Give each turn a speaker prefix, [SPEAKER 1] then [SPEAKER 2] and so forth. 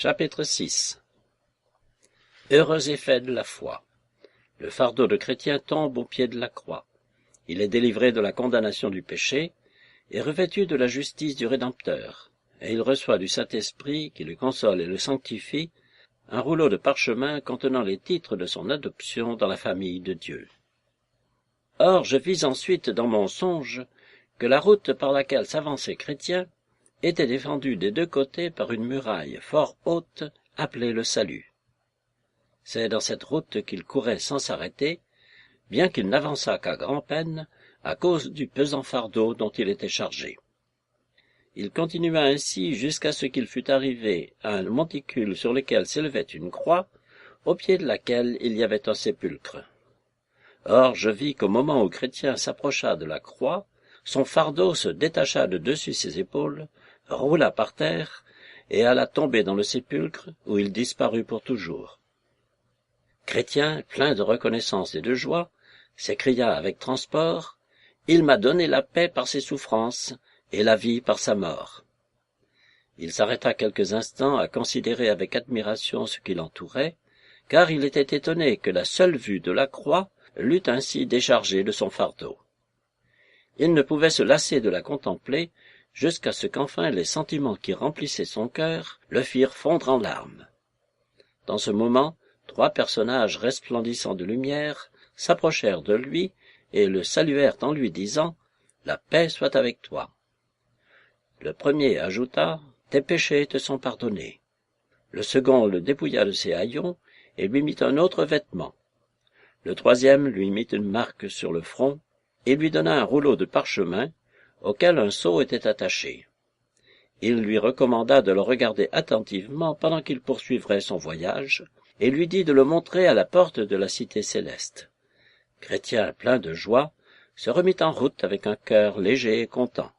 [SPEAKER 1] Chapitre 6. Heureux effet de la foi. Le fardeau de chrétien tombe au pied de la croix. Il est délivré de la condamnation du péché et revêtu de la justice du Rédempteur, et il reçoit du Saint-Esprit, qui le console et le sanctifie, un rouleau de parchemin contenant les titres de son adoption dans la famille de Dieu. Or je vis ensuite dans mon songe que la route par laquelle s'avançait Chrétien était défendue des deux côtés par une muraille fort haute appelée le salut. C'est dans cette route qu'il courait sans s'arrêter, bien qu'il n'avançât qu'à grand-peine à cause du pesant fardeau dont il était chargé. Il continua ainsi jusqu'à ce qu'il fût arrivé à un monticule sur lequel s'élevait une croix, au pied de laquelle il y avait un sépulcre. Or je vis qu'au moment où Chrétien s'approcha de la croix, son fardeau se détacha de dessus ses épaules, roula par terre, et alla tomber dans le sépulcre, où il disparut pour toujours. Chrétien, plein de reconnaissance et de joie, s'écria avec transport, « Il m'a donné la paix par ses souffrances, et la vie par sa mort. » Il s'arrêta quelques instants à considérer avec admiration ce qui l'entourait, car il était étonné que la seule vue de la croix l'eût ainsi déchargé de son fardeau. Il ne pouvait se lasser de la contempler, jusqu'à ce qu'enfin les sentiments qui remplissaient son cœur le firent fondre en larmes. Dans ce moment, 3 personnages resplendissants de lumière s'approchèrent de lui et le saluèrent en lui disant « La paix soit avec toi ». Le premier ajouta « Tes péchés te sont pardonnés ». Le second le dépouilla de ses haillons et lui mit un autre vêtement. Le troisième lui mit une marque sur le front et lui donna un rouleau de parchemin auquel un sceau était attaché. Il lui recommanda de le regarder attentivement pendant qu'il poursuivrait son voyage, et lui dit de le montrer à la porte de la cité céleste. Chrétien, plein de joie, se remit en route avec un cœur léger et content.